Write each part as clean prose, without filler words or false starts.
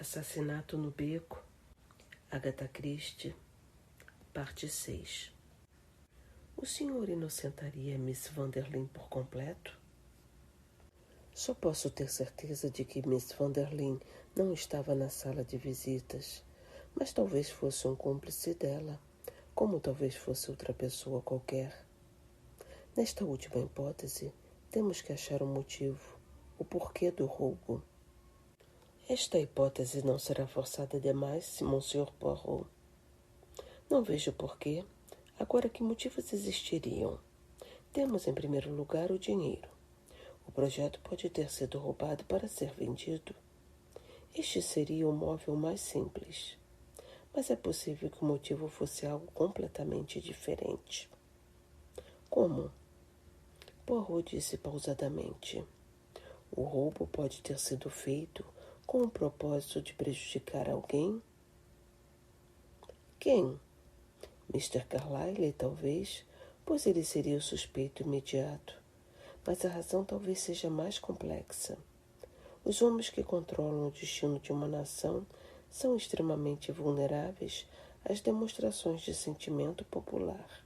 Assassinato no Beco, Agatha Christie, parte 6. O senhor inocentaria Miss Vanderlyn por completo? Só posso ter certeza de que Miss Vanderlyn não estava na sala de visitas, mas talvez fosse um cúmplice dela, como talvez fosse outra pessoa qualquer. Nesta última hipótese, temos que achar um motivo, o porquê do roubo. Esta hipótese não será forçada demais, Monsieur Poirot. Não vejo porquê. Agora, que motivos existiriam? Temos, em primeiro lugar, o dinheiro. O projeto pode ter sido roubado para ser vendido. Este seria o móvel mais simples. Mas é possível que o motivo fosse algo completamente diferente. Como? Poirot disse pausadamente. O roubo pode ter sido feito com o propósito de prejudicar alguém? Quem? Mr. Carlyle, talvez, pois ele seria o suspeito imediato. Mas a razão talvez seja mais complexa. Os homens que controlam o destino de uma nação são extremamente vulneráveis às demonstrações de sentimento popular.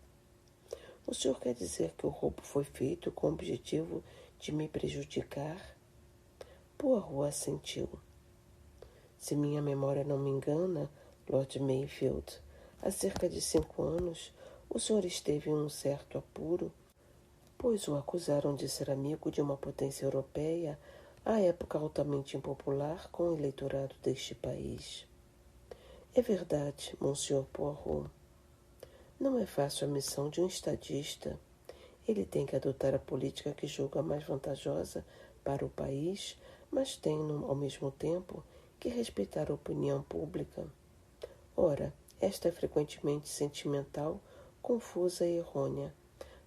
O senhor quer dizer que o roubo foi feito com o objetivo de me prejudicar? Poirot assentiu. Se minha memória não me engana, Lord Mayfield, há cerca de 5 anos, o senhor esteve em um certo apuro, pois o acusaram de ser amigo de uma potência europeia, à época altamente impopular com o eleitorado deste país. É verdade, Monsieur Poirot. Não é fácil a missão de um estadista. Ele tem que adotar a política que julga mais vantajosa para o país, mas tem, ao mesmo tempo, que respeitar a opinião pública. Ora, esta é frequentemente sentimental, confusa e errônea,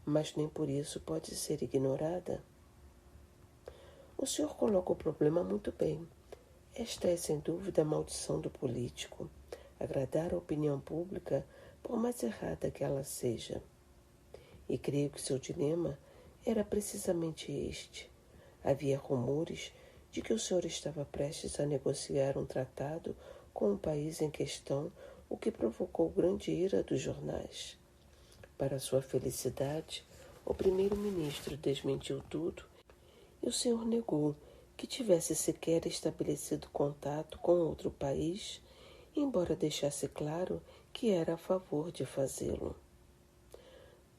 mas nem por isso pode ser ignorada. O senhor coloca o problema muito bem. Esta é, sem dúvida, a maldição do político. Agradar a opinião pública, por mais errada que ela seja. E creio que seu dilema era precisamente este. Havia rumores de que o senhor estava prestes a negociar um tratado com o país em questão, o que provocou grande ira dos jornais. Para sua felicidade, o primeiro-ministro desmentiu tudo e o senhor negou que tivesse sequer estabelecido contato com outro país, embora deixasse claro que era a favor de fazê-lo.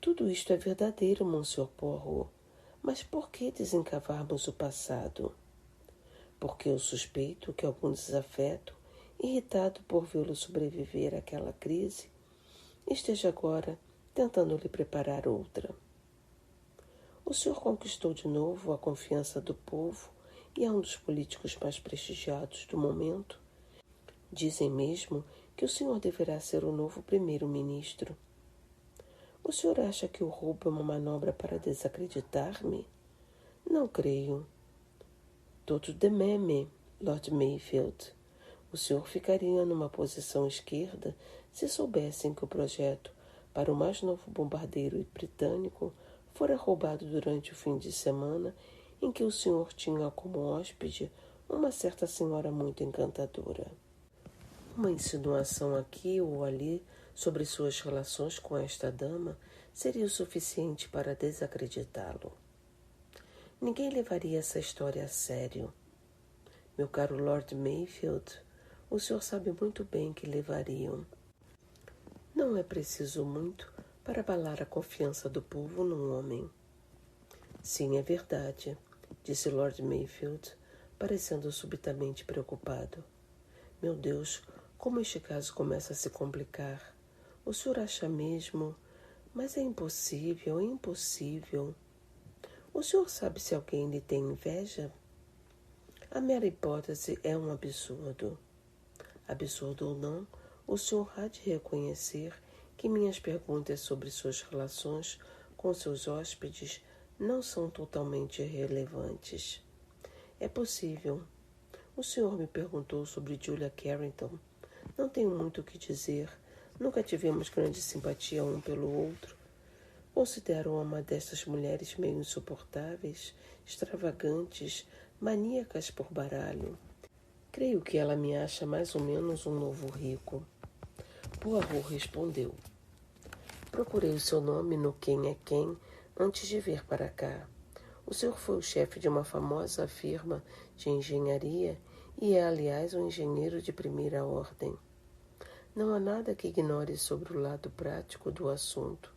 Tudo isto é verdadeiro, Monsieur Poirot, mas por que desencavarmos o passado? Porque eu suspeito que algum desafeto, irritado por vê-lo sobreviver àquela crise, esteja agora tentando lhe preparar outra. O senhor conquistou de novo a confiança do povo e é um dos políticos mais prestigiados do momento. Dizem mesmo que o senhor deverá ser o novo primeiro-ministro. O senhor acha que o roubo é uma manobra para desacreditar-me? Não creio. Todo de meme, Lord Mayfield. O senhor ficaria numa posição esquerda se soubessem que o projeto para o mais novo bombardeiro britânico fora roubado durante o fim de semana em que o senhor tinha como hóspede uma certa senhora muito encantadora. Uma insinuação aqui ou ali sobre suas relações com esta dama seria o suficiente para desacreditá-lo. Ninguém levaria essa história a sério. Meu caro Lord Mayfield, o senhor sabe muito bem que levariam. Não é preciso muito para abalar a confiança do povo num homem. Sim, é verdade, disse Lord Mayfield, parecendo subitamente preocupado. Meu Deus, como este caso começa a se complicar. O senhor acha mesmo? Mas é impossível, é impossível. O senhor sabe se alguém lhe tem inveja? A mera hipótese é um absurdo. Absurdo ou não, o senhor há de reconhecer que minhas perguntas sobre suas relações com seus hóspedes não são totalmente irrelevantes. É possível. O senhor me perguntou sobre Julia Carrington. Não tenho muito o que dizer. Nunca tivemos grande simpatia um pelo outro. Considero-a uma dessas mulheres meio insuportáveis, extravagantes, maníacas por baralho. Creio que ela me acha mais ou menos um novo rico. Poirot respondeu. Procurei o seu nome no Quem é Quem antes de vir para cá. O senhor foi o chefe de uma famosa firma de engenharia e é, aliás, um engenheiro de primeira ordem. Não há nada que ignore sobre o lado prático do assunto,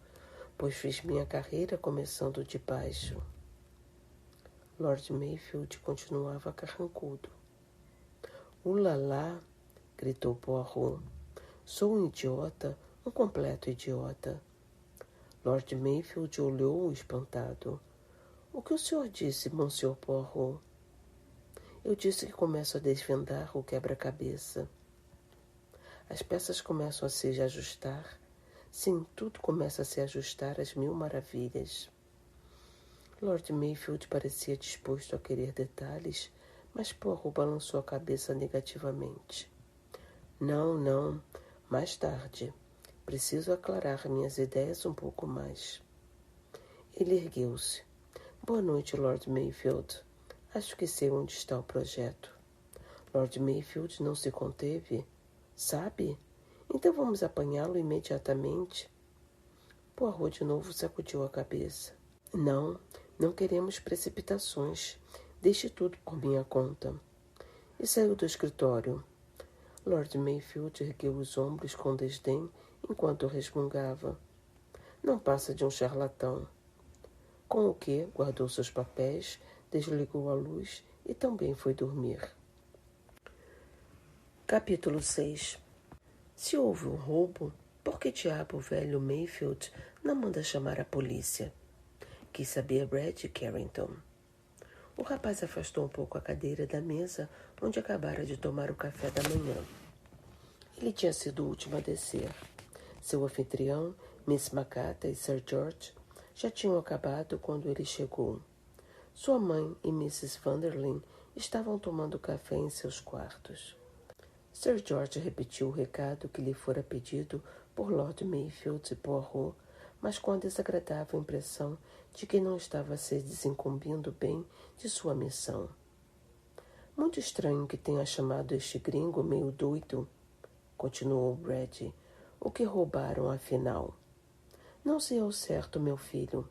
pois fiz minha carreira começando de baixo. Lord Mayfield continuava carrancudo. Ulalá! Gritou Poirot. Sou um idiota, um completo idiota. Lord Mayfield olhou-o espantado. O que o senhor disse, Monsieur Poirot? Eu disse que começo a desvendar o quebra-cabeça. As peças começam a se ajustar. Sim, tudo começa a se ajustar às mil maravilhas. Lord Mayfield parecia disposto a querer detalhes, mas Poirot balançou a cabeça negativamente. Não, mais tarde. Preciso aclarar minhas ideias um pouco mais. Ele ergueu-se. Boa noite, Lord Mayfield. Acho que sei onde está o projeto. Lord Mayfield não se conteve. Sabe? Então vamos apanhá-lo imediatamente. Poirot de novo sacudiu a cabeça. Não queremos precipitações. Deixe tudo por minha conta. E saiu do escritório. Lord Mayfield ergueu os ombros com desdém enquanto resmungava. Não passa de um charlatão. Com o que guardou seus papéis, desligou a luz e também foi dormir. Capítulo 6. Se houve um roubo, por que diabo o velho Mayfield não manda chamar a polícia? Quis saber Brad Carrington. O rapaz afastou um pouco a cadeira da mesa onde acabara de tomar o café da manhã. Ele tinha sido o último a descer. Seu anfitrião, Miss Macata e Sir George já tinham acabado quando ele chegou. Sua mãe e Mrs. Vanderlyn estavam tomando café em seus quartos. Sir George repetiu o recado que lhe fora pedido por Lord Mayfield e Poirot, mas com a desagradável impressão de que não estava se desincumbindo bem de sua missão. Muito estranho que tenha chamado este gringo meio doido, continuou Brad. O que roubaram, afinal? Não sei ao certo, meu filho.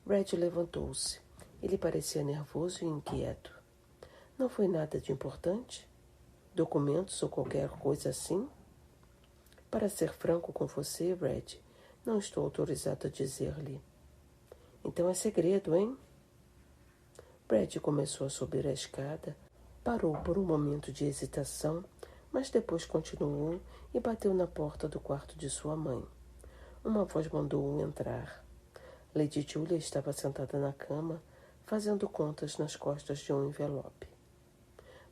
Brad levantou-se. Ele parecia nervoso e inquieto. Não foi nada de importante? Documentos ou qualquer coisa assim? Para ser franco com você, Brad, não estou autorizado a dizer-lhe. Então é segredo, hein? Brad começou a subir a escada, parou por um momento de hesitação, mas depois continuou e bateu na porta do quarto de sua mãe. Uma voz mandou-o entrar. Lady Julia estava sentada na cama, fazendo contas nas costas de um envelope.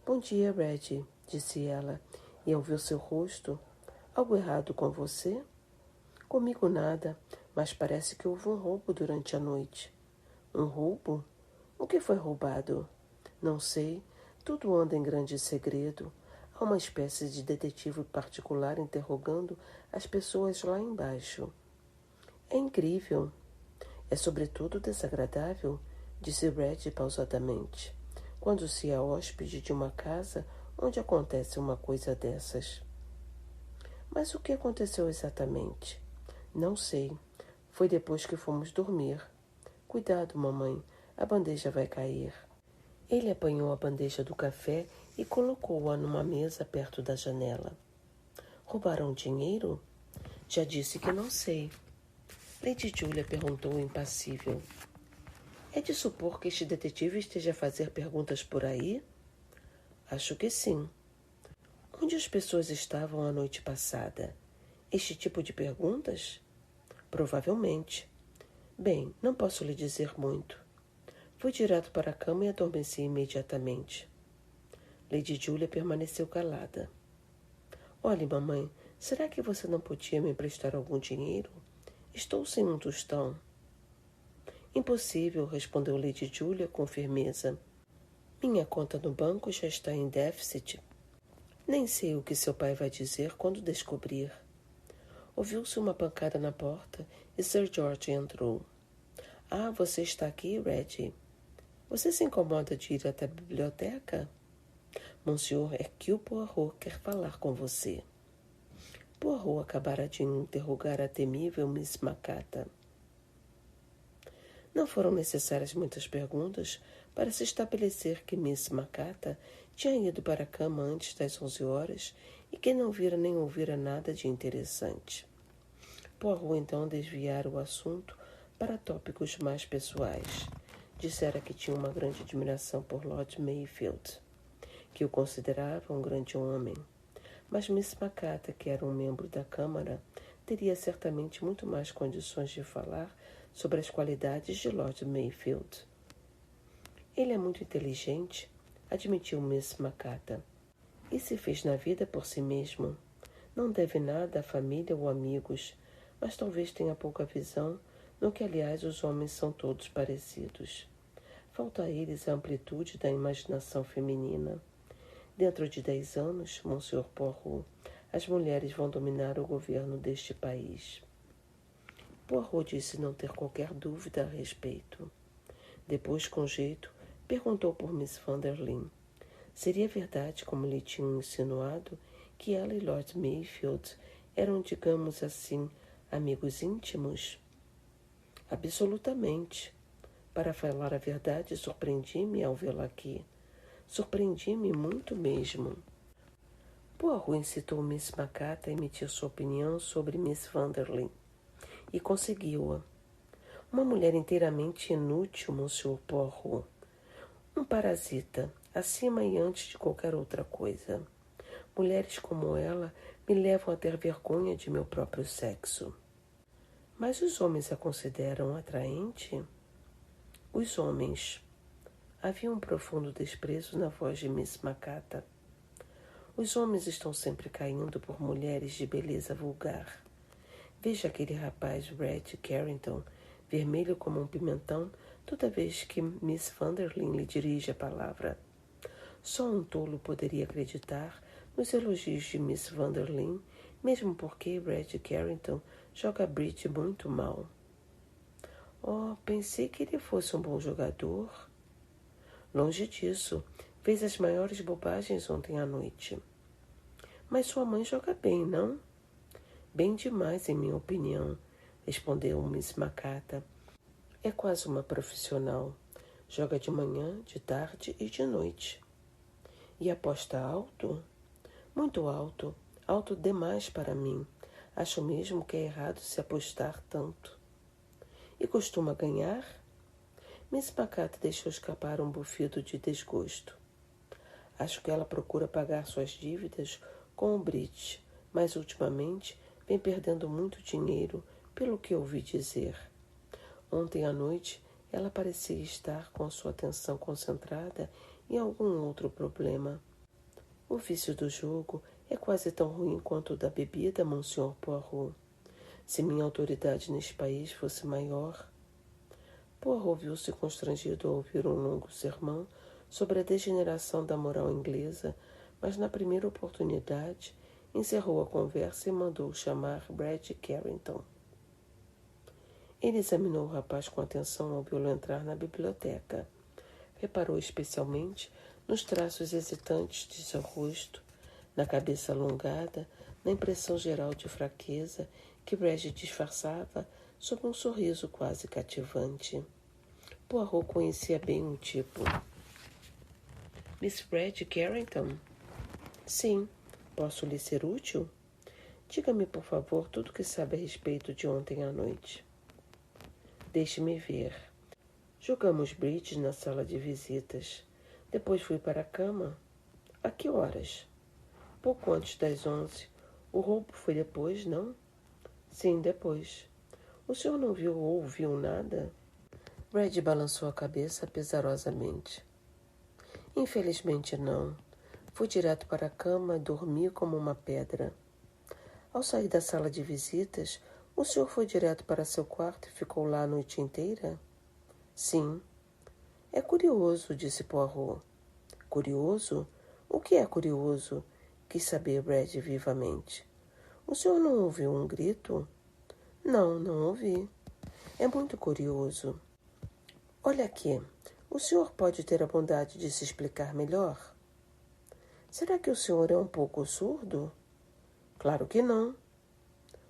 Bom dia, Brad, disse ela, e ao ver seu rosto, algo errado com você? Comigo nada, mas parece que houve um roubo durante a noite. Um roubo? O que foi roubado? Não sei, tudo anda em grande segredo. Há uma espécie de detetive particular interrogando as pessoas lá embaixo. É incrível. É sobretudo desagradável, disse Brad pausadamente, quando se é hóspede de uma casa onde acontece uma coisa dessas. Mas o que aconteceu exatamente? Não sei. Foi depois que fomos dormir. Cuidado, mamãe, a bandeja vai cair. Ele apanhou a bandeja do café e colocou-a numa mesa perto da janela. Roubaram dinheiro? Já disse que não sei. Lady Julia perguntou impassível. É de supor que este detetive esteja a fazer perguntas por aí? Acho que sim. Onde as pessoas estavam a noite passada? Este tipo de perguntas? Provavelmente. Bem, não posso lhe dizer muito. Fui direto para a cama e adormeci imediatamente. Lady Julia permaneceu calada. Olhe, mamãe, será que você não podia me emprestar algum dinheiro? Estou sem um tostão. Impossível, respondeu Lady Julia com firmeza. Minha conta no banco já está em déficit. Nem sei o que seu pai vai dizer quando descobrir. Ouviu-se uma pancada na porta e Sir George entrou. Ah, você está aqui, Reggie? Você se incomoda de ir até a biblioteca? Monsieur Hercule Poirot quer falar com você. Poirot acabara de interrogar a temível Miss Macata. Não foram necessárias muitas perguntas para se estabelecer que Miss Macata tinha ido para a cama antes das 11 horas e que não vira nem ouvira nada de interessante. Poirot então desviara o assunto para tópicos mais pessoais. Dissera que tinha uma grande admiração por Lord Mayfield, que o considerava um grande homem. Mas Miss Macata, que era um membro da Câmara, teria certamente muito mais condições de falar sobre as qualidades de Lord Mayfield. Ele é muito inteligente, admitiu Miss Macata, e se fez na vida por si mesmo. Não deve nada à família ou amigos, mas talvez tenha pouca visão, no que, aliás, os homens são todos parecidos. Falta a eles a amplitude da imaginação feminina. Dentro de 10 anos, Monsieur Poirot, as mulheres vão dominar o governo deste país. Poirot disse não ter qualquer dúvida a respeito. Depois, com jeito, perguntou por Miss Vanderlyn. Seria verdade, como lhe tinham insinuado, que ela e Lord Mayfield eram, digamos assim, amigos íntimos? Absolutamente. Para falar a verdade, surpreendi-me ao vê-la aqui. Surpreendi-me muito mesmo. Poirot incitou Miss Macata a emitir sua opinião sobre Miss Vanderlyn, e conseguiu-a. Uma mulher inteiramente inútil, Monsieur Poirot. Um parasita, acima e antes de qualquer outra coisa. Mulheres como ela me levam a ter vergonha de meu próprio sexo. Mas os homens a consideram atraente? Os homens. Havia um profundo desprezo na voz de Miss Macata. Os homens estão sempre caindo por mulheres de beleza vulgar. Veja aquele rapaz Red Carrington, vermelho como um pimentão, toda vez que Miss Vanderlyn lhe dirige a palavra. Só um tolo poderia acreditar nos elogios de Miss Vanderlyn, mesmo porque Red Carrington joga bridge muito mal. Oh, pensei que ele fosse um bom jogador. Longe disso, fez as maiores bobagens ontem à noite. Mas sua mãe joga bem, não? Bem demais, em minha opinião, respondeu Miss Macata. É quase uma profissional. Joga de manhã, de tarde e de noite. E aposta alto? Muito alto. Alto demais para mim. Acho mesmo que é errado se apostar tanto. E costuma ganhar? Miss Macata deixou escapar um bufido de desgosto. Acho que ela procura pagar suas dívidas com o bridge, mas ultimamente vem perdendo muito dinheiro, pelo que ouvi dizer. Ontem à noite, ela parecia estar com sua atenção concentrada em algum outro problema. O vício do jogo é quase tão ruim quanto o da bebida, Monsieur Poirot. Se minha autoridade neste país fosse maior... Poirot viu-se constrangido ao ouvir um longo sermão sobre a degeneração da moral inglesa, mas na primeira oportunidade encerrou a conversa e mandou chamar Brad Carrington. Ele examinou o rapaz com atenção ao vê-lo entrar na biblioteca. Reparou especialmente nos traços hesitantes de seu rosto, na cabeça alongada, na impressão geral de fraqueza que Brad disfarçava sob um sorriso quase cativante. Poirot conhecia bem o tipo. Miss Brad Carrington? Sim. Posso lhe ser útil? Diga-me, por favor, tudo o que sabe a respeito de ontem à noite. Deixe-me ver. Jogamos bridge na sala de visitas. Depois fui para a cama. A que horas? Pouco antes das 11. O roubo foi depois, não? Sim, depois. O senhor não viu ou ouviu nada? Brad balançou a cabeça pesarosamente. Infelizmente não. Fui direto para a cama e dormi como uma pedra. Ao sair da sala de visitas, o senhor foi direto para seu quarto e ficou lá a noite inteira? Sim. É curioso, disse Poirot. Curioso? O que é curioso? Quis saber Brad vivamente. O senhor não ouviu um grito? Não, não ouvi. É muito curioso. Olha aqui, o senhor pode ter a bondade de se explicar melhor? Será que o senhor é um pouco surdo? Claro que não.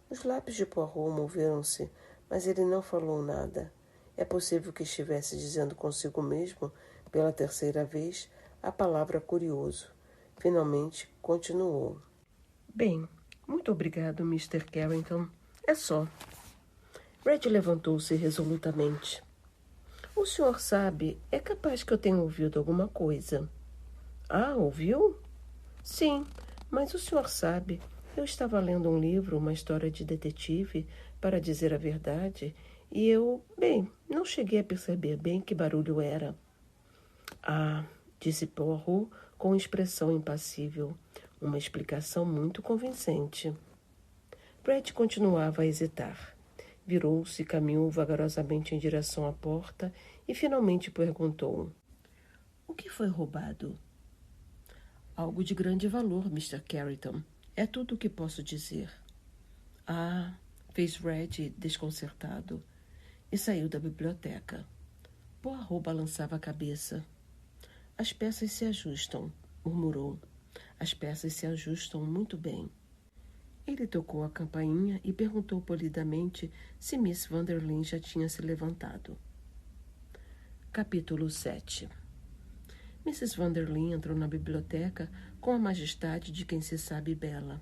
Os lábios de Poirot moveram-se, mas ele não falou nada. É possível que estivesse dizendo consigo mesmo, pela terceira vez, a palavra curioso. Finalmente, continuou. Bem, muito obrigado, Mr. Carrington. É só. Red levantou-se resolutamente. O senhor sabe, é capaz que eu tenha ouvido alguma coisa. Ah, ouviu? Sim, mas o senhor sabe, eu estava lendo um livro, uma história de detetive, para dizer a verdade, e bem, não cheguei a perceber bem que barulho era. Ah, disse Poirot com expressão impassível, uma explicação muito convincente. Brett continuava a hesitar. Virou-se e caminhou vagarosamente em direção à porta e finalmente perguntou: O que foi roubado? Algo de grande valor, Mr. Carrington. É tudo o que posso dizer. Ah, fez Red desconcertado e saiu da biblioteca. Poirot balançava a cabeça. As peças se ajustam, murmurou. As peças se ajustam muito bem. Ele tocou a campainha e perguntou polidamente se Miss Vanderlyn já tinha se levantado. Capítulo 7. Mrs. Vanderlyn entrou na biblioteca com a majestade de quem se sabe bela.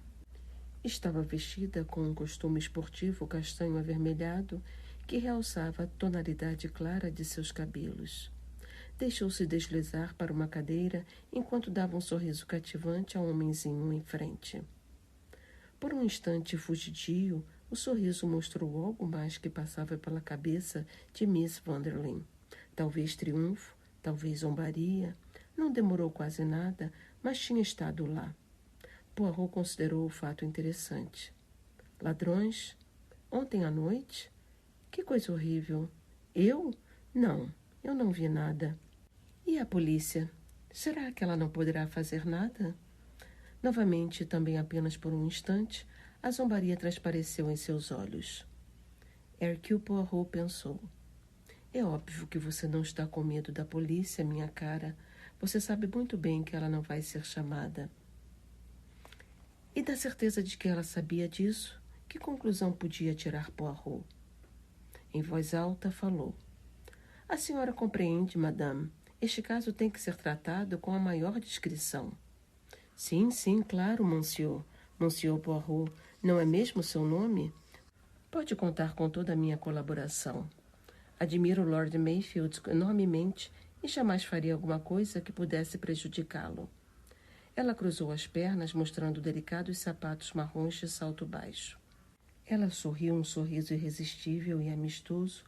Estava vestida com um costume esportivo castanho avermelhado que realçava a tonalidade clara de seus cabelos. Deixou-se deslizar para uma cadeira enquanto dava um sorriso cativante ao homenzinho em frente. Por um instante fugidio, o sorriso mostrou algo mais que passava pela cabeça de Miss Vanderlyn. Talvez triunfo, talvez zombaria. Não demorou quase nada, mas tinha estado lá. Poirot considerou o fato interessante. Ladrões? Ontem à noite? Que coisa horrível. Eu? Não, eu não vi nada. E a polícia? Será que ela não poderá fazer nada? Novamente, também apenas por um instante, a zombaria transpareceu em seus olhos. Hercule Poirot pensou. É óbvio que você não está com medo da polícia, minha cara. Você sabe muito bem que ela não vai ser chamada. E da certeza de que ela sabia disso, que conclusão podia tirar Poirot? Em voz alta, falou. A senhora compreende, madame. Este caso tem que ser tratado com a maior discrição. Sim, sim, claro, monsieur. Monsieur Poirot, não é mesmo seu nome? Pode contar com toda a minha colaboração. Admiro Lord Mayfield enormemente e jamais faria alguma coisa que pudesse prejudicá-lo. Ela cruzou as pernas, mostrando delicados sapatos marrons de salto baixo. Ela sorriu um sorriso irresistível e amistoso,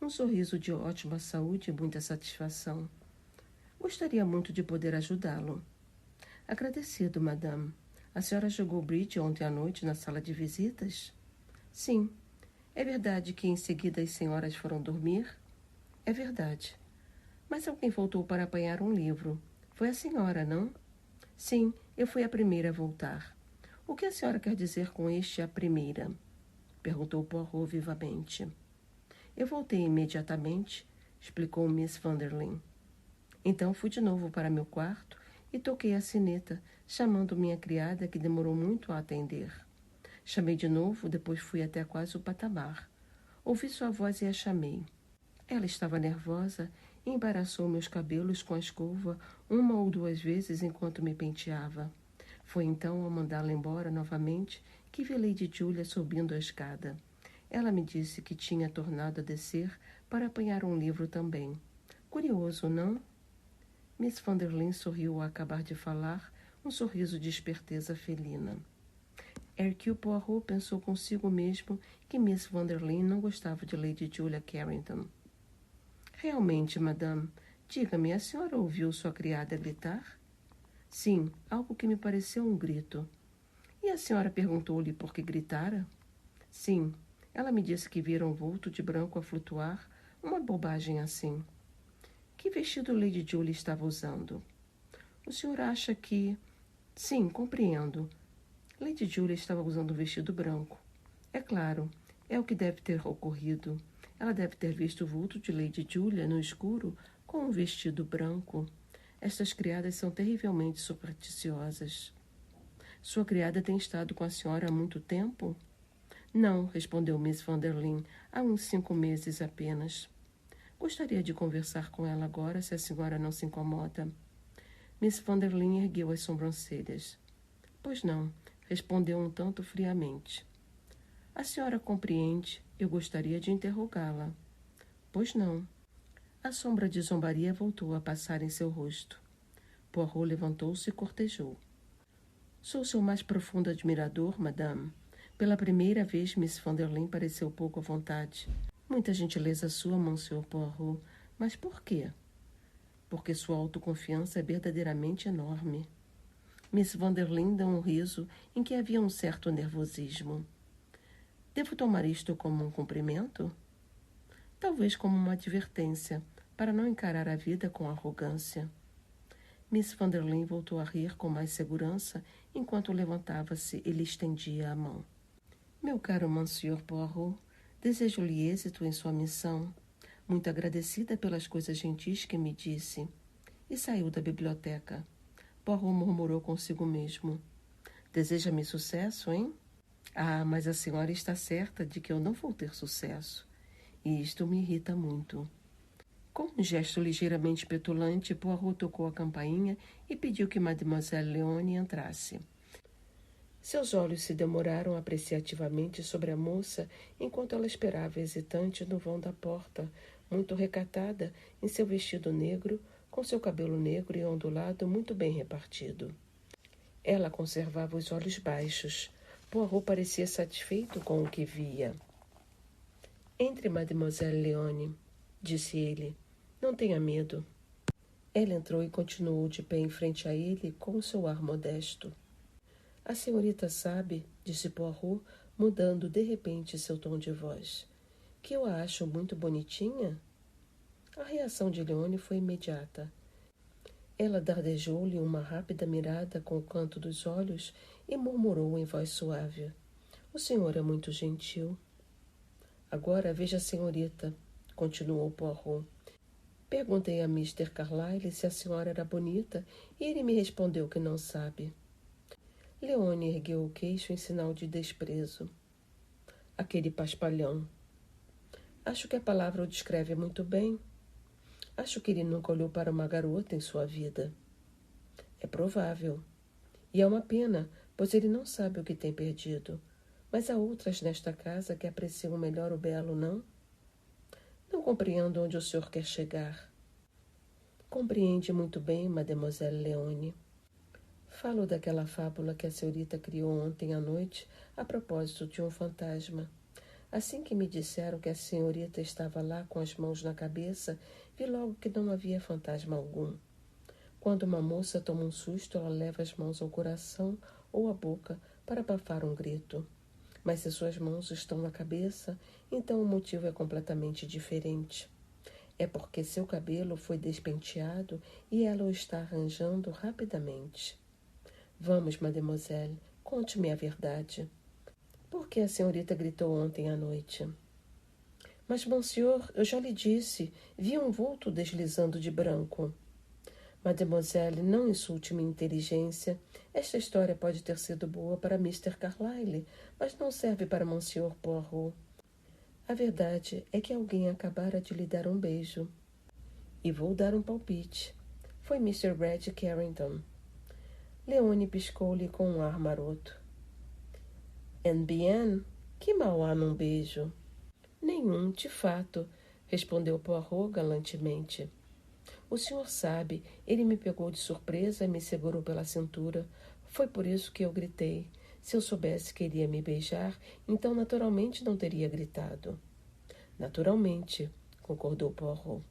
um sorriso de ótima saúde e muita satisfação. Gostaria muito de poder ajudá-lo. Agradecido, madame. A senhora jogou bridge ontem à noite na sala de visitas? Sim. É verdade que em seguida as senhoras foram dormir? É verdade. Mas alguém voltou para apanhar um livro. Foi a senhora, não? Sim, eu fui a primeira a voltar. O que a senhora quer dizer com este a primeira? Perguntou Poirot vivamente. Eu voltei imediatamente, explicou Miss Vanderlyn. Então fui de novo para meu quarto e toquei a sineta, chamando minha criada, que demorou muito a atender. Chamei de novo, depois fui até quase o patamar. Ouvi sua voz e a chamei. Ela estava nervosa e embaraçou meus cabelos com a escova uma ou duas vezes enquanto me penteava. Foi então, ao mandá-la embora novamente, que vi Lady Julia subindo a escada. Ela me disse que tinha tornado a descer para apanhar um livro também. Curioso, não? Miss Vanderlyn sorriu ao acabar de falar, um sorriso de esperteza felina. Hercule Poirot pensou consigo mesmo que Miss Vanderlyn não gostava de Lady Julia Carrington. Realmente, madame, diga-me, a senhora ouviu sua criada gritar? Sim, algo que me pareceu um grito. E a senhora perguntou-lhe por que gritara? Sim, ela me disse que vira um vulto de branco a flutuar, uma bobagem assim. Que vestido Lady Julia estava usando? O senhor acha que... Sim, compreendo. Lady Julia estava usando um vestido branco. É claro, é o que deve ter ocorrido. Ela deve ter visto o vulto de Lady Julia no escuro com um vestido branco. Estas criadas são terrivelmente supersticiosas. Sua criada tem estado com a senhora há muito tempo? Não, respondeu Miss Vanderlyn, há uns 5 meses apenas. Gostaria de conversar com ela agora, se a senhora não se incomoda. Miss Vanderlyn ergueu as sobrancelhas. Pois não, respondeu um tanto friamente. A senhora compreende, eu gostaria de interrogá-la. Pois não. A sombra de zombaria voltou a passar em seu rosto. Poirot levantou-se e cortejou. Sou seu mais profundo admirador, madame. Pela primeira vez, Miss Vanderlyn pareceu pouco à vontade. Muita gentileza sua, Monsieur Poirot. Mas por quê? Porque sua autoconfiança é verdadeiramente enorme. Miss Vanderlyn deu um riso em que havia um certo nervosismo. Devo tomar isto como um cumprimento? Talvez como uma advertência, para não encarar a vida com arrogância. Miss Vanderlyn voltou a rir com mais segurança enquanto levantava-se e lhe estendia a mão. Meu caro Monsieur Poirot, desejo-lhe êxito em sua missão. Muito agradecida pelas coisas gentis que me disse. E saiu da biblioteca. Poirot murmurou consigo mesmo. Deseja-me sucesso, hein? Ah, mas a senhora está certa de que eu não vou ter sucesso. E isto me irrita muito. Com um gesto ligeiramente petulante, Poirot tocou a campainha e pediu que Mademoiselle Leone entrasse. Seus olhos se demoraram apreciativamente sobre a moça enquanto ela esperava hesitante no vão da porta, muito recatada, em seu vestido negro, com seu cabelo negro e ondulado muito bem repartido. Ela conservava os olhos baixos. Poirot parecia satisfeito com o que via. Entre, Mademoiselle Leone, disse ele. Não tenha medo. Ela entrou e continuou de pé em frente a ele com o seu ar modesto. A senhorita sabe, disse Poirot, mudando de repente seu tom de voz, que eu a acho muito bonitinha? A reação de Leone foi imediata. Ela dardejou-lhe uma rápida mirada com o canto dos olhos e murmurou em voz suave. O senhor é muito gentil. Agora veja a senhorita, continuou Poirot. Perguntei a Mr. Carlyle se a senhora era bonita e ele me respondeu que não sabe. Leone ergueu o queixo em sinal de desprezo. Aquele paspalhão. Acho que a palavra o descreve muito bem. Acho que ele nunca olhou para uma garota em sua vida. É provável. E é uma pena, pois ele não sabe o que tem perdido. Mas há outras nesta casa que apreciam melhor o belo, não? Não compreendo onde o senhor quer chegar. Compreende muito bem, Mademoiselle Leone. Falo daquela fábula que a senhorita criou ontem à noite a propósito de um fantasma. Assim que me disseram que a senhorita estava lá com as mãos na cabeça, vi logo que não havia fantasma algum. Quando uma moça toma um susto, ela leva as mãos ao coração ou à boca para abafar um grito. Mas se suas mãos estão na cabeça, então o motivo é completamente diferente. É porque seu cabelo foi despenteado e ela o está arranjando rapidamente. Vamos, mademoiselle, conte-me a verdade. Por que a senhorita gritou ontem à noite? Mas, monsieur, eu já lhe disse, vi um vulto deslizando de branco. Mademoiselle, não insulte minha inteligência. Esta história pode ter sido boa para Mr. Carlyle, mas não serve para Monsieur Poirot. A verdade é que alguém acabara de lhe dar um beijo. E vou dar um palpite. Foi Mr. Red Carrington. Leone piscou-lhe com um ar maroto. En bien, que mal há num beijo? Nenhum, de fato, respondeu Poirot galantemente. O senhor sabe, ele me pegou de surpresa e me segurou pela cintura. Foi por isso que eu gritei. Se eu soubesse que ele ia me beijar, então naturalmente não teria gritado. Naturalmente, concordou Poirot.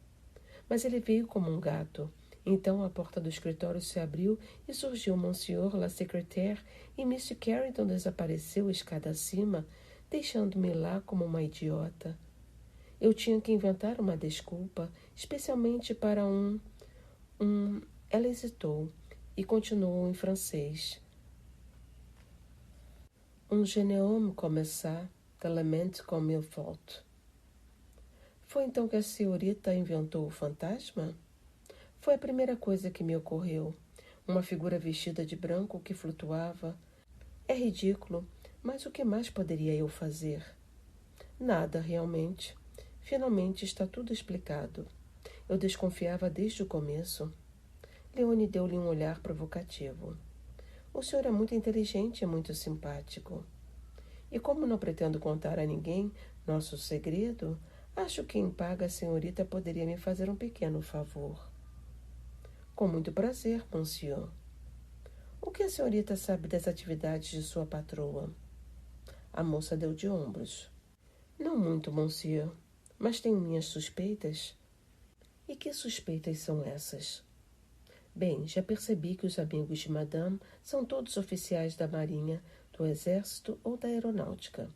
Mas ele veio como um gato. Então a porta do escritório se abriu e surgiu Monsieur la secrétaire e Mr. Carrington desapareceu escada acima, deixando-me lá como uma idiota. Eu tinha que inventar uma desculpa, especialmente para Ela hesitou e continuou em francês. Un jeune homme comme ça, te lamente comme il faut. Foi então que a senhorita inventou o fantasma? Foi a primeira coisa que me ocorreu. Uma figura vestida de branco que flutuava. É ridículo, mas o que mais poderia eu fazer? Nada, realmente. Finalmente está tudo explicado. Eu desconfiava desde o começo. Leone deu-lhe um olhar provocativo. O senhor é muito inteligente e muito simpático. E como não pretendo contar a ninguém nosso segredo, acho que em paga a senhorita poderia me fazer um pequeno favor. Com muito prazer, monsieur. O que a senhorita sabe das atividades de sua patroa? A moça deu de ombros. Não muito, monsieur, mas tenho minhas suspeitas. E que suspeitas são essas? Bem, já percebi que os amigos de Madame são todos oficiais da Marinha, do Exército ou da Aeronáutica,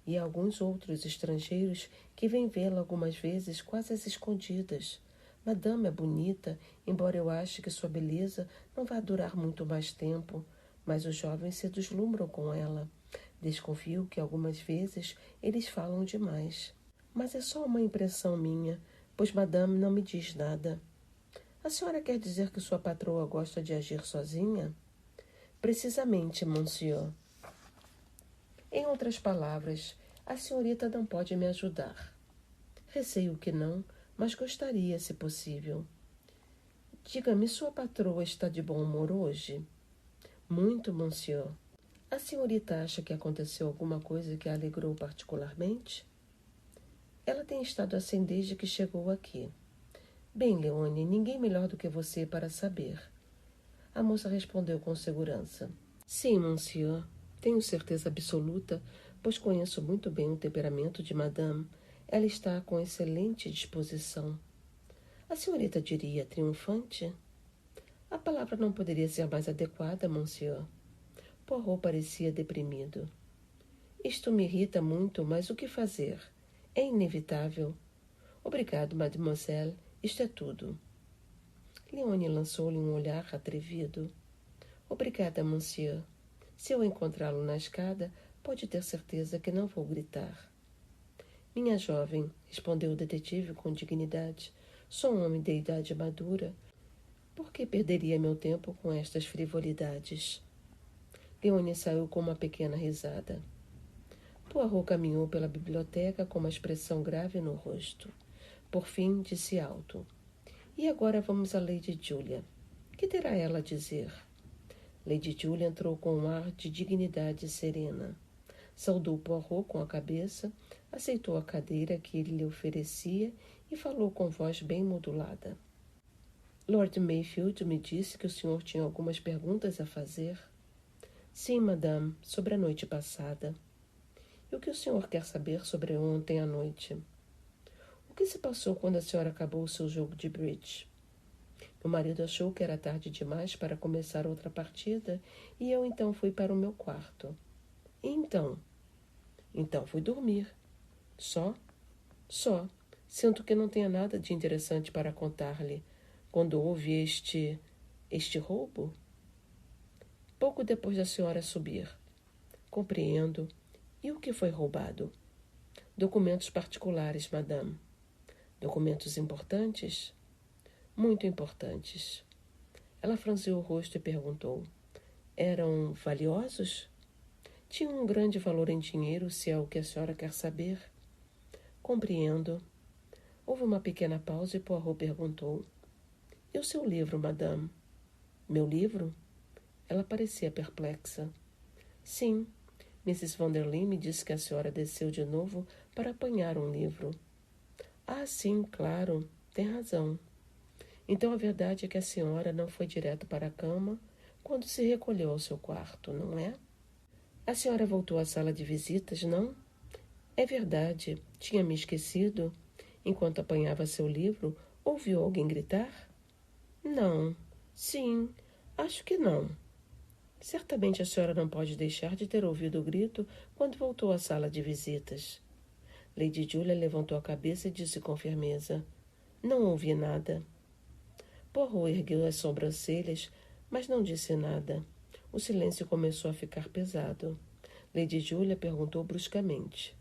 e alguns outros estrangeiros que vêm vê-la algumas vezes quase às escondidas. Madame é bonita, embora eu ache que sua beleza não vá durar muito mais tempo, mas os jovens se deslumbram com ela. Desconfio que algumas vezes eles falam demais. Mas é só uma impressão minha, pois Madame não me diz nada. A senhora quer dizer que sua patroa gosta de agir sozinha? Precisamente, monsieur. Em outras palavras, a senhorita não pode me ajudar. Receio que não, mas gostaria, se possível. Diga-me, sua patroa está de bom humor hoje? Muito, monsieur. A senhorita acha que aconteceu alguma coisa que a alegrou particularmente? Ela tem estado assim desde que chegou aqui. Bem, Leone, ninguém melhor do que você para saber. A moça respondeu com segurança. Sim, monsieur. Tenho certeza absoluta, pois conheço muito bem o temperamento de Madame. Ela está com excelente disposição. A senhorita diria triunfante? A palavra não poderia ser mais adequada, monsieur. Poirot parecia deprimido. Isto me irrita muito, mas o que fazer? É inevitável. Obrigado, mademoiselle. Isto é tudo. Leone lançou-lhe um olhar atrevido. Obrigada, monsieur. Se eu encontrá-lo na escada, pode ter certeza que não vou gritar. Minha jovem, respondeu o detetive com dignidade, sou um homem de idade madura. Por que perderia meu tempo com estas frivolidades? Leone saiu com uma pequena risada. Poirot caminhou pela biblioteca com uma expressão grave no rosto. Por fim, disse alto. E agora vamos a Lady Julia. Que terá ela a dizer? Lady Julia entrou com um ar de dignidade serena. Saudou Poirot com a cabeça, aceitou a cadeira que ele lhe oferecia e falou com voz bem modulada. Lord Mayfield me disse que o senhor tinha algumas perguntas a fazer. Sim, madame, sobre a noite passada. E o que o senhor quer saber sobre ontem à noite? O que se passou quando a senhora acabou o seu jogo de bridge? Meu marido achou que era tarde demais para começar outra partida e eu então fui para o meu quarto. E então? Então fui dormir. Só? Só. Sinto que não tenha nada de interessante para contar-lhe. Quando houve este roubo? Pouco depois da senhora subir. Compreendo. E o que foi roubado? Documentos particulares, madame. Documentos importantes? Muito importantes. Ela franziu o rosto e perguntou. Eram valiosos? Tinham um grande valor em dinheiro, se é o que a senhora quer saber. Compreendo. Houve uma pequena pausa e Poirot perguntou. E o seu livro, madame? Meu livro? Ela parecia perplexa. Sim. Mrs. Vanderlyn me disse que a senhora desceu de novo para apanhar um livro. Ah, sim, claro. Tem razão. Então a verdade é que a senhora não foi direto para a cama quando se recolheu ao seu quarto, não é? A senhora voltou à sala de visitas, não? É verdade. Tinha me esquecido. Enquanto apanhava seu livro, ouviu alguém gritar? Não. Sim. Acho que não. Certamente a senhora não pode deixar de ter ouvido o grito quando voltou à sala de visitas. Lady Julia levantou a cabeça e disse com firmeza. Não ouvi nada. Poirot ergueu as sobrancelhas, mas não disse nada. O silêncio começou a ficar pesado. Lady Julia perguntou bruscamente.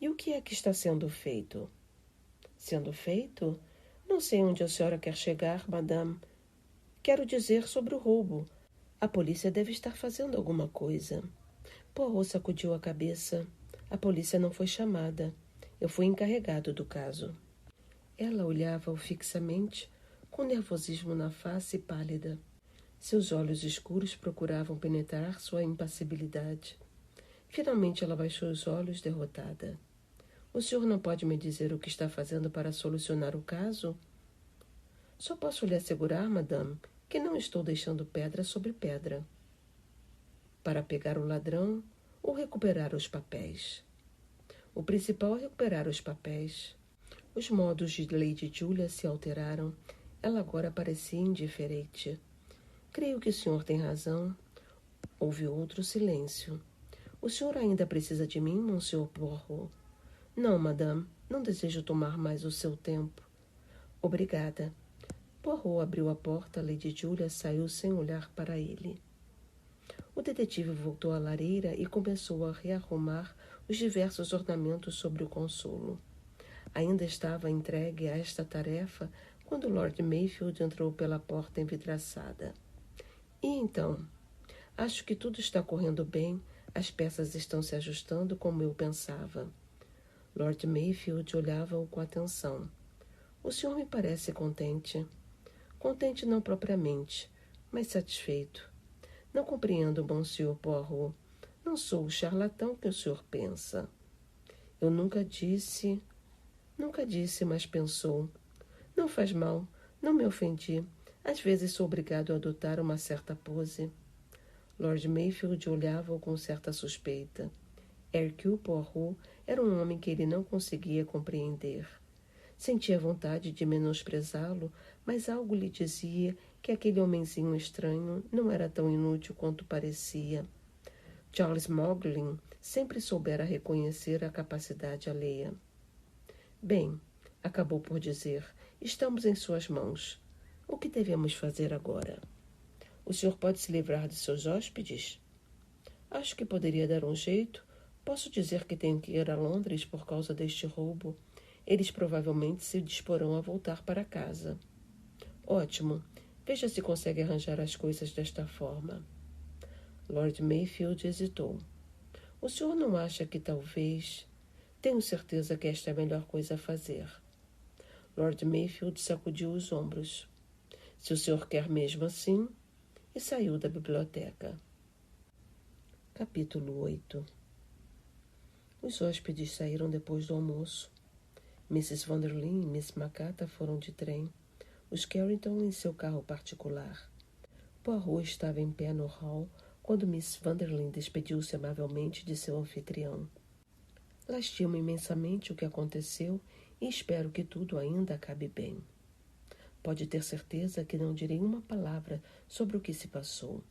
E o que é que está sendo feito? Sendo feito? Não sei onde a senhora quer chegar, madame. Quero dizer sobre o roubo. A polícia deve estar fazendo alguma coisa. Poirot sacudiu a cabeça. A polícia não foi chamada. Eu fui encarregado do caso. Ela olhava-o fixamente, com nervosismo na face pálida. Seus olhos escuros procuravam penetrar sua impassibilidade. Finalmente ela baixou os olhos, derrotada. O senhor não pode me dizer o que está fazendo para solucionar o caso? Só posso lhe assegurar, madame, que não estou deixando pedra sobre pedra. Para pegar o ladrão ou recuperar os papéis. O principal é recuperar os papéis. Os modos de Lady Julia se alteraram. Ela agora parecia indiferente. Creio que o senhor tem razão. Houve outro silêncio. O senhor ainda precisa de mim, Monsieur Poirot? Não, madame. Não desejo tomar mais o seu tempo. Obrigada. Poirot abriu a porta. Lady Julia saiu sem olhar para ele. O detetive voltou à lareira e começou a rearrumar os diversos ornamentos sobre o consolo. Ainda estava entregue a esta tarefa quando Lord Mayfield entrou pela porta envidraçada. E então? Acho que tudo está correndo bem, as peças estão se ajustando como eu pensava. Lord Mayfield olhava-o com atenção. O senhor me parece contente. Contente não propriamente, mas satisfeito. Não compreendo, Monsieur Poirot. Não sou o charlatão que o senhor pensa. Eu nunca disse, mas pensou. Não faz mal, não me ofendi. Às vezes sou obrigado a adotar uma certa pose. Lord Mayfield olhava-o com certa suspeita. Hercule Poirot era um homem que ele não conseguia compreender. Sentia vontade de menosprezá-lo, mas algo lhe dizia que aquele homenzinho estranho não era tão inútil quanto parecia. Charles Moglin sempre soubera reconhecer a capacidade alheia. Bem, acabou por dizer, estamos em suas mãos. O que devemos fazer agora? O senhor pode se livrar de seus hóspedes? Acho que poderia dar um jeito. Posso dizer que tenho que ir a Londres por causa deste roubo. Eles provavelmente se disporão a voltar para casa. Ótimo. Veja se consegue arranjar as coisas desta forma. Lord Mayfield hesitou. O senhor não acha que talvez... Tenho certeza que esta é a melhor coisa a fazer. Lord Mayfield sacudiu os ombros. Se o senhor quer mesmo assim... E saiu da biblioteca. Capítulo 8. Os hóspedes saíram depois do almoço. Mrs. Vanderlyn e Miss Macata foram de trem. Os Carrington em seu carro particular. Poirot estava em pé no hall quando Miss Vanderlyn despediu-se amavelmente de seu anfitrião. Lastimo imensamente o que aconteceu e espero que tudo ainda acabe bem. Pode ter certeza que não direi uma palavra sobre o que se passou.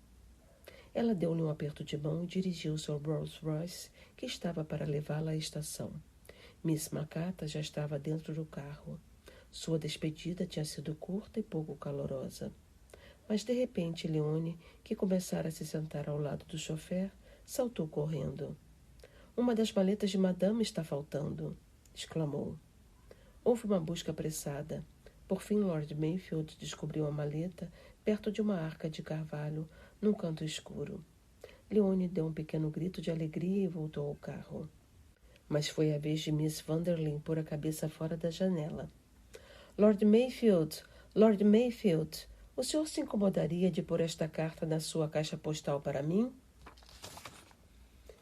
Ela deu-lhe um aperto de mão e dirigiu-se ao Rolls-Royce, que estava para levá-la à estação. Miss Macata já estava dentro do carro. Sua despedida tinha sido curta e pouco calorosa. Mas, de repente, Leone, que começara a se sentar ao lado do chofer, saltou correndo. Uma das maletas de madame está faltando, exclamou. Houve uma busca apressada. Por fim, Lord Mayfield descobriu a maleta perto de uma arca de carvalho, num canto escuro. Leone deu um pequeno grito de alegria e voltou ao carro. Mas foi a vez de Miss Vanderlyn pôr a cabeça fora da janela. Lord Mayfield! Lord Mayfield! O senhor se incomodaria de pôr esta carta na sua caixa postal para mim?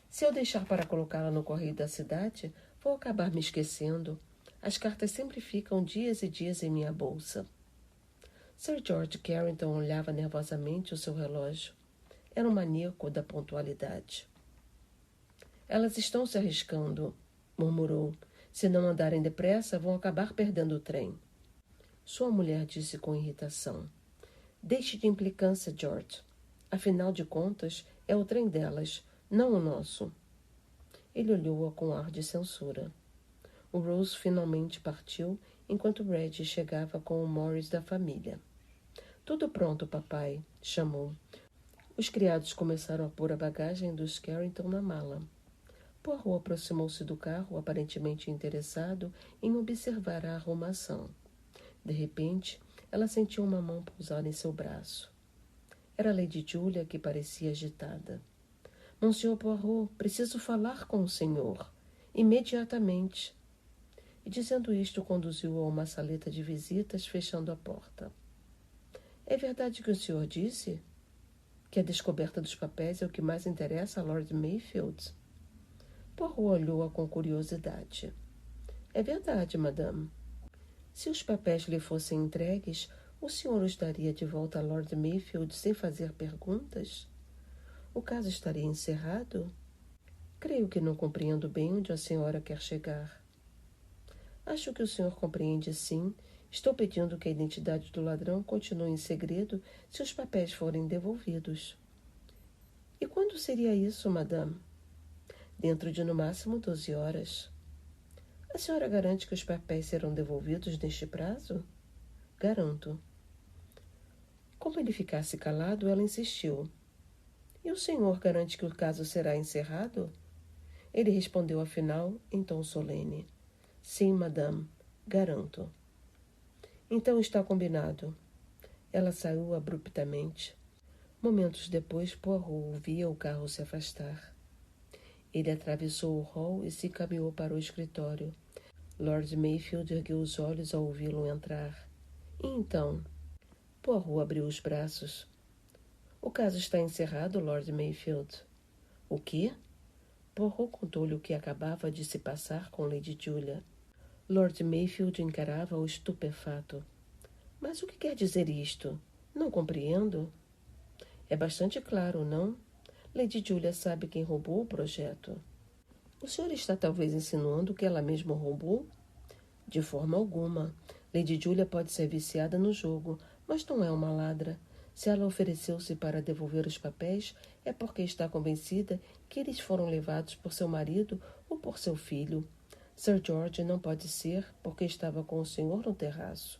Se eu deixar para colocá-la no correio da cidade, vou acabar me esquecendo. As cartas sempre ficam dias e dias em minha bolsa. Sir George Carrington olhava nervosamente o seu relógio. Era um maníaco da pontualidade. Elas estão se arriscando, murmurou. Se não andarem depressa, vão acabar perdendo o trem. Sua mulher disse com irritação. Deixe de implicância, George. Afinal de contas, é o trem delas, não o nosso. Ele olhou-a com ar de censura. O Rose finalmente partiu, enquanto Reggie chegava com o Morris da família. Tudo pronto, papai, chamou. Os criados começaram a pôr a bagagem dos Carrington na mala. Poirot aproximou-se do carro, aparentemente interessado em observar a arrumação. De repente, ela sentiu uma mão pousar em seu braço. Era Lady Julia, que parecia agitada. Monsieur Poirot, preciso falar com o senhor. Imediatamente. E dizendo isto, conduziu-o a uma saleta de visitas, fechando a porta. É verdade que o senhor disse que a descoberta dos papéis é o que mais interessa a Lord Mayfield? Poirot olhou-a com curiosidade. É verdade, madame. Se os papéis lhe fossem entregues, o senhor os daria de volta a Lord Mayfield sem fazer perguntas? O caso estaria encerrado? Creio que não compreendo bem onde a senhora quer chegar. Acho que o senhor compreende, sim. Estou pedindo que a identidade do ladrão continue em segredo se os papéis forem devolvidos. E quando seria isso, madame? Dentro de no máximo 12 horas. A senhora garante que os papéis serão devolvidos neste prazo? Garanto. Como ele ficasse calado, ela insistiu. E o senhor garante que o caso será encerrado? Ele respondeu afinal em tom solene. Sim, madame, garanto. Então está combinado. Ela saiu abruptamente. Momentos depois, Poirot ouvia o carro se afastar. Ele atravessou o hall e se encaminhou para o escritório. Lord Mayfield ergueu os olhos ao ouvi-lo entrar. E então? Poirot abriu os braços. O caso está encerrado, Lord Mayfield. O quê? Poirot contou-lhe o que acabava de se passar com Lady Julia. Lord Mayfield encarava-o estupefato. Mas o que quer dizer isto? Não compreendo. É bastante claro, não? Lady Julia sabe quem roubou o projeto. O senhor está talvez insinuando que ela mesma roubou? De forma alguma. Lady Julia pode ser viciada no jogo, mas não é uma ladra. Se ela ofereceu-se para devolver os papéis, é porque está convencida que eles foram levados por seu marido ou por seu filho. Sir George não pode ser, porque estava com o senhor no terraço.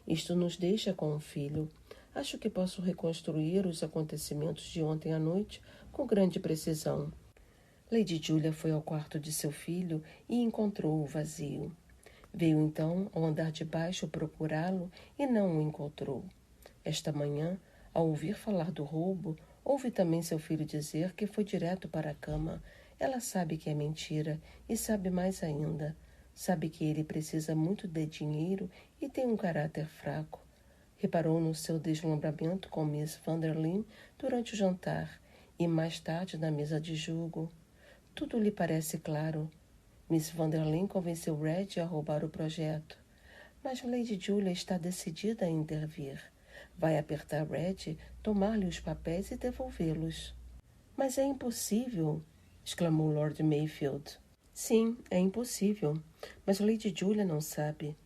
Isto nos deixa com um filho. Acho que posso reconstruir os acontecimentos de ontem à noite com grande precisão. Lady Julia foi ao quarto de seu filho e encontrou-o vazio. Veio então ao andar de baixo procurá-lo e não o encontrou. Esta manhã, ao ouvir falar do roubo, ouve também seu filho dizer que foi direto para a cama. Ela sabe que é mentira e sabe mais ainda. Sabe que ele precisa muito de dinheiro e tem um caráter fraco. Reparou no seu deslumbramento com Miss Vanderlyn durante o jantar e mais tarde na mesa de jogo. Tudo lhe parece claro. Miss Vanderlyn convenceu Red a roubar o projeto. Mas Lady Julia está decidida a intervir. Vai apertar Red, tomar-lhe os papéis e devolvê-los. Mas é impossível, exclamou Lord Mayfield. Sim, é impossível, mas Lady Julia não sabe.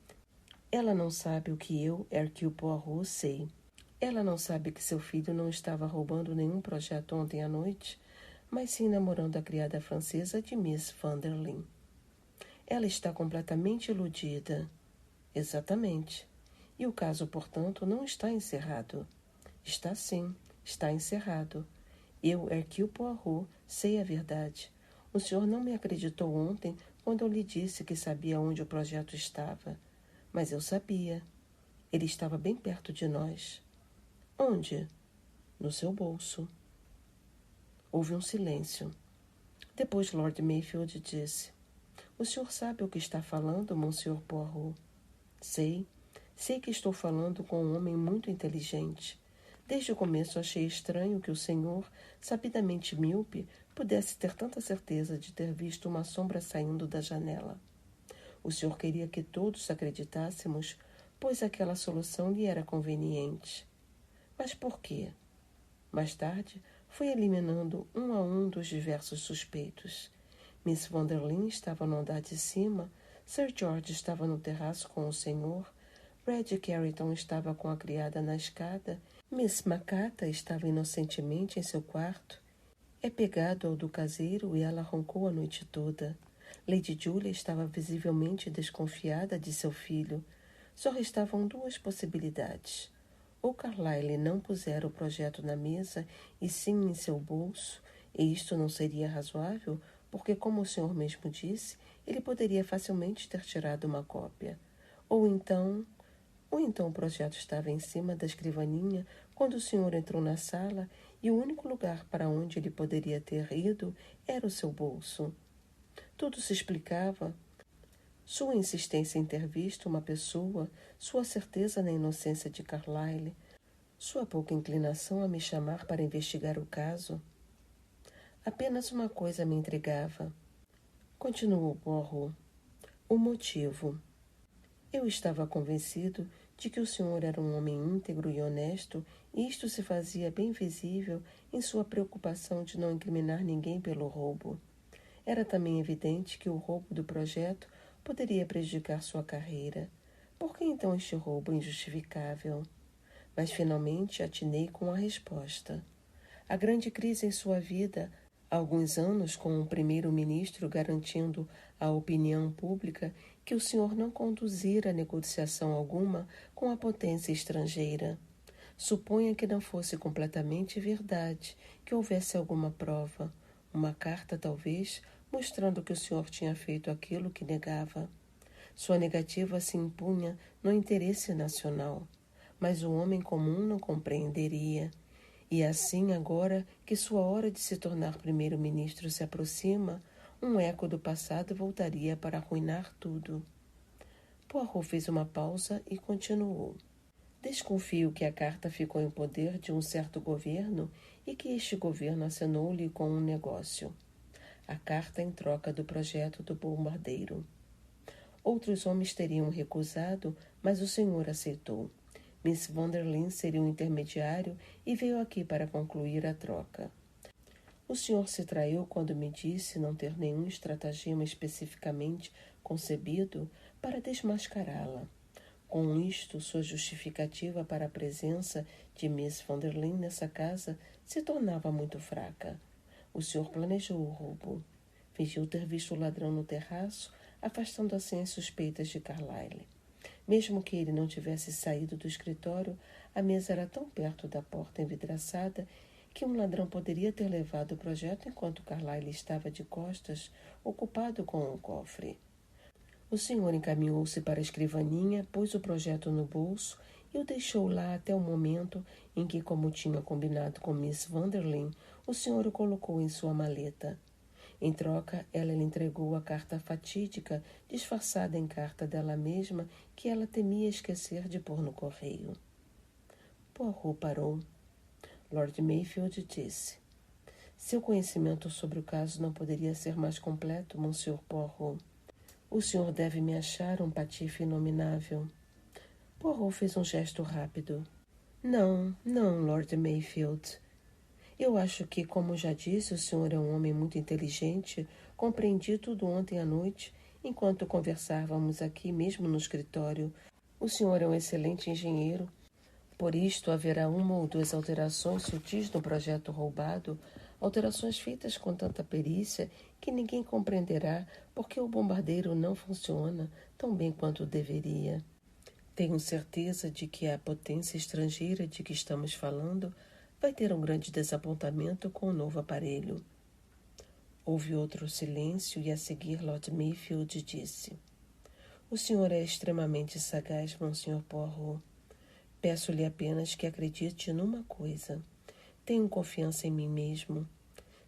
Ela não sabe o que eu, Hercule Poirot, sei. Ela não sabe que seu filho não estava roubando nenhum projeto ontem à noite, mas sim namorando a criada francesa de Miss Vanderlyn. Ela está completamente iludida. Exatamente. E o caso, portanto, não está encerrado. Está sim, está encerrado. Eu, Hercule Poirot, sei a verdade. O senhor não me acreditou ontem quando eu lhe disse que sabia onde o projeto estava. Mas eu sabia. Ele estava bem perto de nós. Onde? No seu bolso. Houve um silêncio. Depois Lord Mayfield disse: O senhor sabe o que está falando, Monsieur Poirot? Sei que estou falando com um homem muito inteligente. Desde o começo achei estranho que o senhor, sabidamente míope, pudesse ter tanta certeza de ter visto uma sombra saindo da janela. O senhor queria que todos acreditássemos, pois aquela solução lhe era conveniente. Mas por quê? Mais tarde, fui eliminando um a um dos diversos suspeitos. Miss Vanderlyn estava no andar de cima, Sir George estava no terraço com o senhor, Red Carrington estava com a criada na escada, Miss Macata estava inocentemente em seu quarto. É pegado ao do caseiro e ela roncou a noite toda. Lady Julia estava visivelmente desconfiada de seu filho. Só restavam duas possibilidades. Ou Carlyle não pusera o projeto na mesa e sim em seu bolso, e isto não seria razoável, porque, como o senhor mesmo disse, ele poderia facilmente ter tirado uma cópia. Ou então Ou então o projeto estava em cima da escrivaninha quando o senhor entrou na sala e o único lugar para onde ele poderia ter ido era o seu bolso. Tudo se explicava. Sua insistência em ter visto uma pessoa, sua certeza na inocência de Carlyle, sua pouca inclinação a me chamar para investigar o caso. Apenas uma coisa me intrigava. Continuou Poirot. O motivo. Eu estava convencido de que o senhor era um homem íntegro e honesto, e isto se fazia bem visível em sua preocupação de não incriminar ninguém pelo roubo. Era também evidente que o roubo do projeto poderia prejudicar sua carreira. Por que então este roubo injustificável? Mas finalmente atinei com a resposta. A grande crise em sua vida, há alguns anos, com o primeiro-ministro garantindo à opinião pública que o senhor não conduzira negociação alguma com a potência estrangeira. Suponha que não fosse completamente verdade, que houvesse alguma prova, uma carta talvez, mostrando que o senhor tinha feito aquilo que negava. Sua negativa se impunha no interesse nacional, mas o homem comum não compreenderia. E assim, agora que sua hora de se tornar primeiro-ministro se aproxima, um eco do passado voltaria para arruinar tudo. Poirot fez uma pausa e continuou. Desconfio que a carta ficou em poder de um certo governo e que este governo acenou-lhe com um negócio. A carta em troca do projeto do bombardeiro. Outros homens teriam recusado, mas o senhor aceitou. Miss Van der Linde seria o intermediário e veio aqui para concluir a troca. O senhor se traiu quando me disse não ter nenhum estratagema especificamente concebido para desmascará-la. Com isto, sua justificativa para a presença de Miss Van der Linde nessa casa se tornava muito fraca. O senhor planejou o roubo. Fingiu ter visto o ladrão no terraço, afastando assim as suspeitas de Carlyle. Mesmo que ele não tivesse saído do escritório, a mesa era tão perto da porta envidraçada que um ladrão poderia ter levado o projeto enquanto Carlyle estava de costas, ocupado com o cofre. O senhor encaminhou-se para a escrivaninha, pôs o projeto no bolso e o deixou lá até o momento em que, como tinha combinado com Miss Van der Linde, o senhor o colocou em sua maleta. Em troca, ela lhe entregou a carta fatídica, disfarçada em carta dela mesma, que ela temia esquecer de pôr no correio. Poirot parou. Lord Mayfield disse: seu conhecimento sobre o caso não poderia ser mais completo, Monsieur Poirot. O senhor deve me achar um patife inominável. Poirot fez um gesto rápido. Não, Lord Mayfield. Eu acho que, como já disse, o senhor é um homem muito inteligente. Compreendi tudo ontem à noite, enquanto conversávamos aqui mesmo no escritório. O senhor é um excelente engenheiro. Por isto, haverá uma ou duas alterações sutis no projeto roubado, alterações feitas com tanta perícia que ninguém compreenderá porque o bombardeiro não funciona tão bem quanto deveria. Tenho certeza de que a potência estrangeira de que estamos falando vai ter um grande desapontamento com o novo aparelho. Houve outro silêncio e a seguir Lord Mayfield disse: o senhor é extremamente sagaz, Monsieur Poirot. Peço-lhe apenas que acredite numa coisa. Tenho confiança em mim mesmo.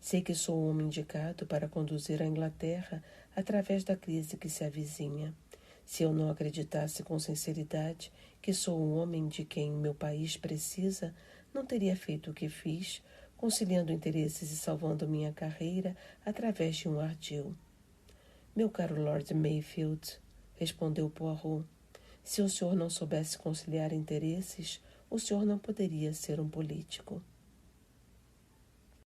Sei que sou o homem indicado para conduzir a Inglaterra através da crise que se avizinha. Se eu não acreditasse com sinceridade que sou o homem de quem meu país precisa, não teria feito o que fiz, conciliando interesses e salvando minha carreira através de um ardil. Meu caro Lord Mayfield, respondeu Poirot, se o senhor não soubesse conciliar interesses, o senhor não poderia ser um político.